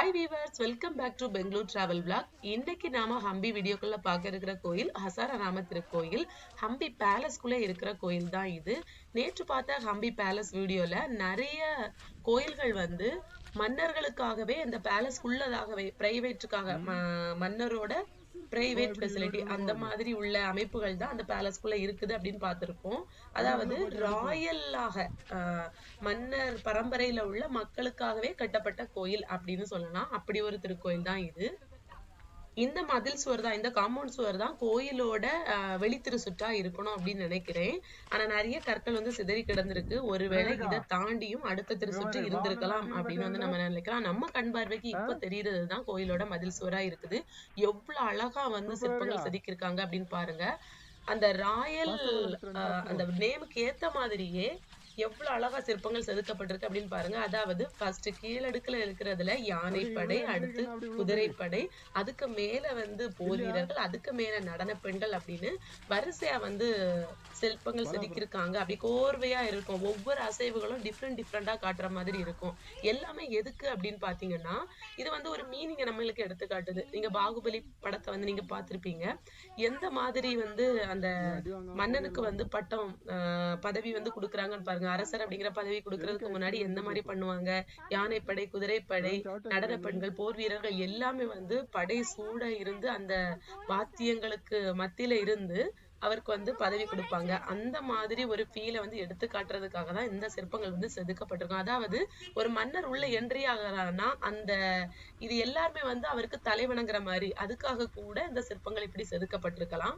Hi viewers, welcome back to Bangalore travel blog. இன்னைக்கு நாம ஹம்பி வீடியோக்குள்ள பார்க்க இருக்கிற கோயில் ஹசாரராம திருக்கோயில். ஹம்பி பேலஸ்குள்ள இருக்கிற கோயில் தான் இது. நேற்று பார்த்த ஹம்பி பேலஸ் வீடியோல நிறைய கோயில்கள் வந்து மன்னர்களுக்காகவே இந்த பேலஸ் உள்ளதாகவே பிரைவேட்டுக்காக மன்னரோட பிரைவேட் ஃபெசிலிட்டி அந்த மாதிரி உள்ள அமைப்புகள் தான் அந்த பேலஸ்குள்ள இருக்குது அப்படின்னு பார்த்திருப்போம். அதாவது ராயலாக மன்னர் பரம்பரையில உள்ள மக்களுக்காகவே கட்டப்பட்ட கோயில் அப்படின்னு சொல்லலாம். அப்படி ஒரு திருக்கோயில் தான் இது. இந்த மதில் சுவர் தான், இந்த காம்பவுண்ட் சுவர் தான் கோயிலோட வெளித்திரு சுற்றா இருக்கணும் அப்படின்னு நினைக்கிறேன். ஆனா நிறைய கற்கள் வந்து சிதறி கிடந்திருக்கு. ஒருவேளை இதை தாண்டியும் அடுத்த திருச்சுற்று இருந்திருக்கலாம் அப்படின்னு வந்து நம்ம நினைக்கலாம். நம்ம கண் பார்வைக்கு இப்ப தெரியுறதுதான் கோயிலோட மதில் சுவரா இருக்குது. எவ்வளவு அழகா வந்து சிற்பங்கள் செதுக்கியிருக்காங்க அப்படின்னு பாருங்க. அந்த ராயல் அந்த நேமுக்கு ஏத்த மாதிரியே எவ்வளவு அழகா சிற்பங்கள் செதுக்கப்பட்டிருக்கு அப்படின்னு பாருங்க. அதாவது ஃபர்ஸ்ட் கீழடுக்குல இருக்கிறதுல யானைப்படை, அடுத்து குதிரைப்படை, அதுக்கு மேல வந்து போர் வீரர்கள், அதுக்கு மேல நடன பெண்கள் அப்படின்னு வரிசையா வந்து சிற்பங்கள் செதுக்கியிருக்காங்க. அப்படி கோர்வையா இருக்கும். ஒவ்வொரு அசைவுகளும் டிஃப்ரெண்டா காட்டுற மாதிரி இருக்கும். எல்லாமே எதுக்கு அப்படின்னு பாத்தீங்கன்னா இது வந்து ஒரு மீனிங்க நம்மளுக்கு எடுத்து காட்டுது. நீங்க பாகுபலி படத்தை வந்து நீங்க பார்த்திருப்பீங்க. எந்த மாதிரி வந்து அந்த மன்னனுக்கு வந்து பட்டம் பதவி வந்து கொடுக்குறாங்கன்னு பாருங்க. அரசர் அப்படிங்கிற பதவி கொடுக்கறதுக்கு முன்னாடி எந்த மாதிரி பண்ணுவாங்க. யானைப்படை, குதிரைப்படை, நடன பெண்கள், போர் வீரர்கள் எல்லாமே வந்து படை சூட இருந்து அந்த வாத்தியங்களுக்கு மத்தியில இருந்து அவருக்கு வந்து பதவி கொடுப்பாங்க. அந்த மாதிரி ஒரு ஃபீலை வந்து எடுத்து காட்டுறதுக்காக தான் இந்த சிற்பங்கள் வந்து செதுக்கப்பட்டிருக்கும். அதாவது ஒரு மன்னர் உள்ள என்ட்ரி ஆகிறான்னா அந்த இது எல்லாருமே வந்து அவருக்கு தலைவணங்குற மாதிரி, அதுக்காக கூட இந்த சிற்பங்கள் இப்படி செதுக்கப்பட்டிருக்கலாம்.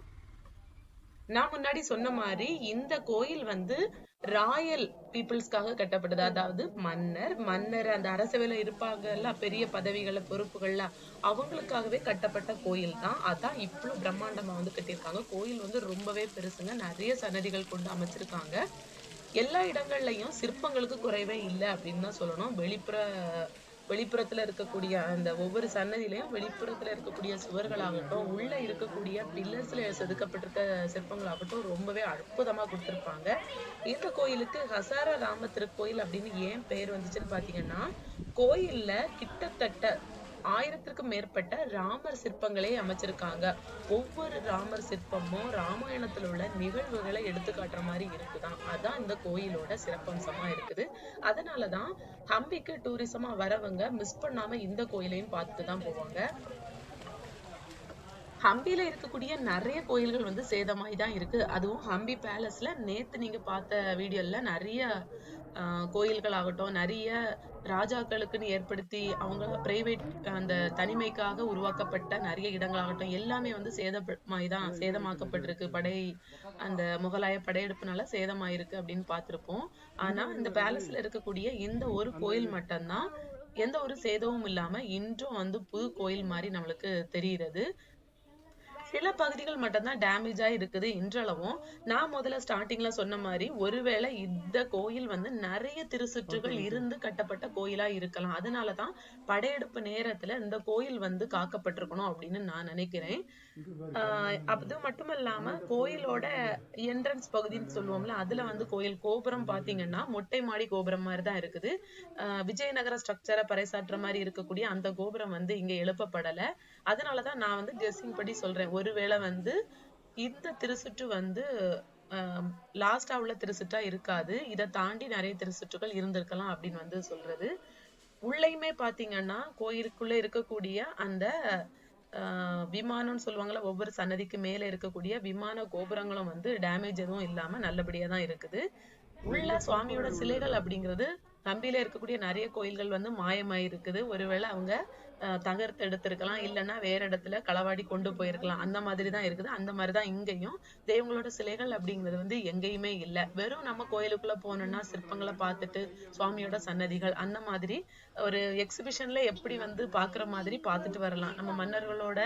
நான் முன்னாடி சொன்ன மாதிரி இந்த கோயில் வந்து ராயல் பீப்புள்ஸ்க்காக கட்டப்பட்டது. அதாவது மன்னர் அந்த அரசவையில இருப்பாங்கல்ல, பெரிய பதவிகள பொறுப்புகள்ல அவங்களுக்காகவே கட்டப்பட்ட கோயில் தான். அதான் இவ்வளவு பிரம்மாண்டமா வந்து கட்டியிருக்காங்க. கோயில் வந்து ரொம்பவே பெருசுங்க. நிறைய சன்னதிகள் கொண்டு அமைச்சிருக்காங்க. எல்லா இடங்கள்லயும் சிற்பங்களுக்கு குறைவே இல்லை அப்படின்னு தான் சொல்லணும். வெளிப்புறத்துல இருக்கக்கூடிய அந்த ஒவ்வொரு சன்னதியிலையும் வெளிப்புறத்துல இருக்கக்கூடிய சுவர்களாகட்டும், உள்ள இருக்கக்கூடிய பில்லர்ஸ்ல செதுக்கப்பட்டிருக்க சிற்பங்களாகட்டும் ரொம்பவே அற்புதமா கொடுத்திருப்பாங்க. இந்த கோயிலுக்கு ஹசார ராம திருக்கோயில் அப்படின்னு ஏன் பெயர் வந்துச்சுன்னு பாத்தீங்கன்னா, கோயில்ல கிட்டத்தட்ட 1000க்கும் மேற்பட்ட ராமர் சிற்பங்களே அமைச்சிருக்காங்க. ஒவ்வொரு ராமர் சிற்பமும் ராமாயணத்துல உள்ள நிகழ்வுகளை எடுத்து காட்டுற மாதிரி இருக்குதான். அதான் இந்த கோயிலோட சிறப்பம்சமா இருக்குது. அதனாலதான் ஹம்பிக்கு டூரிசமா வரவங்க மிஸ் பண்ணாம இந்த கோயிலையும் பார்த்துட்டு தான் போவாங்க. ஹம்பியில இருக்கக்கூடிய நிறைய கோயில்கள் வந்து சேதமாய் தான் இருக்கு. அதுவும் ஹம்பி பேலஸ்ல நேத்து நீங்க பார்த்த வீடியோல நிறைய கோயில்கள் ஆகட்டும், நிறைய ராஜாக்களுக்குன்னு ஏற்படுத்தி அவங்க பிரைவேட் அந்த தனிமைக்காக உருவாக்கப்பட்ட நிறைய இடங்களாகட்டும் எல்லாமே வந்து சேதமாக்கப்பட்டிருக்கு. அந்த முகலாய படையெடுப்புனால சேதமாயிருக்கு அப்படின்னு பார்த்திருப்போம். ஆனா இந்த பேலஸ்ல இருக்கக்கூடிய இந்த ஒரு கோயில் மட்டும்தான் எந்த ஒரு சேதமும் இல்லாம இன்றும் வந்து புது கோயில் மாதிரி நம்மளுக்கு தெரிகிறது. சில பகுதிகள் மட்டும்தான் டேமேஜ் ஆகி இருக்குது இன்றளவும். நான் முதல்ல ஸ்டார்டிங்ல சொன்ன மாதிரி ஒருவேளை இந்த கோயில் வந்து நிறைய திருச்சுற்றுகள் இருந்து கட்டப்பட்ட கோயிலா இருக்கலாம். அதனாலதான் படையெடுப்பு நேரத்துல இந்த கோயில் வந்து காக்கப்பட்டிருக்கணும் அப்படின்னு நான் நினைக்கிறேன். அது மட்டும் இல்லாம கோயிலோட என்ட்ரன்ஸ் பகுதின்னு சொல்லுவோம்ல, அதுல வந்து கோயில் கோபுரம் பாத்தீங்கன்னா மொட்டை மாடி கோபுரம் மாதிரிதான் இருக்குது. விஜயநகர ஸ்ட்ரக்சரை பறைசாற்றுற மாதிரி இருக்கக்கூடிய அந்த கோபுரம் வந்து இங்க எழுப்பப்படல. அதனாலதான் நான் வந்து கெஸ்ஸிங் படி சொல்றேன். ஒருவேளை வந்து இந்த திருச்சுற்று வந்து லாஸ்டா உள்ள திருச்சுற்றா இருக்காது. இதை தாண்டி நிறைய திருச்சுற்றுகள் இருந்திருக்கலாம் அப்படின்னு வந்து சொல்றது. உள்ளயுமே பாத்தீங்கன்னா கோயிலுக்குள்ள இருக்கக்கூடிய அந்த விமானம்னு சொல்லுவாங்கல்ல, ஒவ்வொரு சன்னதிக்கு மேல இருக்கக்கூடிய விமான கோபுரங்களும் வந்து டேமேஜ் எதுவும் இல்லாம நல்லபடியா தான் இருக்குது. உள்ள சுவாமியோட சிலைகள் அப்படிங்கிறது ஹம்பியில இருக்கக்கூடிய நிறைய கோயில்கள் வந்து மாயமாயிருக்குது. ஒருவேளை அவங்க தகர்த்து எடுத்திருக்கலாம், இல்லைன்னா வேற இடத்துல களவாடி கொண்டு போயிருக்கலாம். அந்த மாதிரிதான் இருக்குது. அந்த மாதிரிதான் இங்கேயும் தெய்வங்களோட சிலைகள் அப்படிங்கிறது வந்து எங்கேயுமே இல்லை. வெறும் நம்ம கோயிலுக்குள்ள போனோம்னா சிற்பங்களை பார்த்துட்டு சுவாமியோட சன்னதிகள் அந்த மாதிரி ஒரு எக்ஸிபிஷன்ல எப்படி வந்து பாக்குற மாதிரி பார்த்துட்டு வரலாம். நம்ம மன்னர்களோட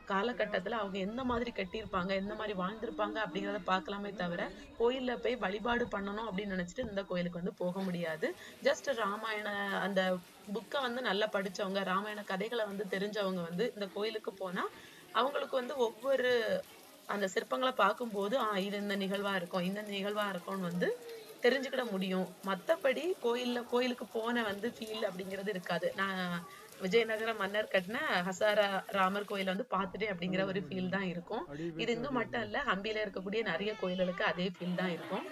காலகட்டத்துல அவங்க எந்த மாதிரி கட்டியிருப்பாங்க, எந்த மாதிரி வாழ்ந்திருப்பாங்க அப்படிங்கிறத பார்க்கலாமே தவிர கோயில்ல போய் வழிபாடு பண்ணணும் அப்படின்னு நினைச்சிட்டு இந்த கோயிலுக்கு வந்து போக முடியாது. ஜஸ்ட் ராமாயண அந்த புக்கை வந்து நல்லா படிச்சவங்க, ராமாயண கதைகளை வந்து தெரிஞ்சவங்க வந்து இந்த கோயிலுக்கு போனா அவங்களுக்கு வந்து ஒவ்வொரு அந்த சிற்பங்களை பார்க்கும்போது இது இந்த நிகழ்வா இருக்கும், இந்த நிகழ்வா இருக்கும்னு வந்து தெரிஞ்சுக்கிட முடியும். மத்தபடி கோயிலுக்கு போன வந்து ஃபீல் அப்படிங்கிறது இருக்காது. நான் விஜயநகர மன்னர் கட்டின ஹசாரா ராமர் கோயிலை வந்து பார்த்துட்டேன் அப்படிங்கிற ஒரு ஃபீல் தான் இருக்கும். இது இங்கு மட்டும் இல்ல, ஹம்பியில இருக்கக்கூடிய நிறைய கோயில்களுக்கு அதே ஃபீல் தான் இருக்கும்.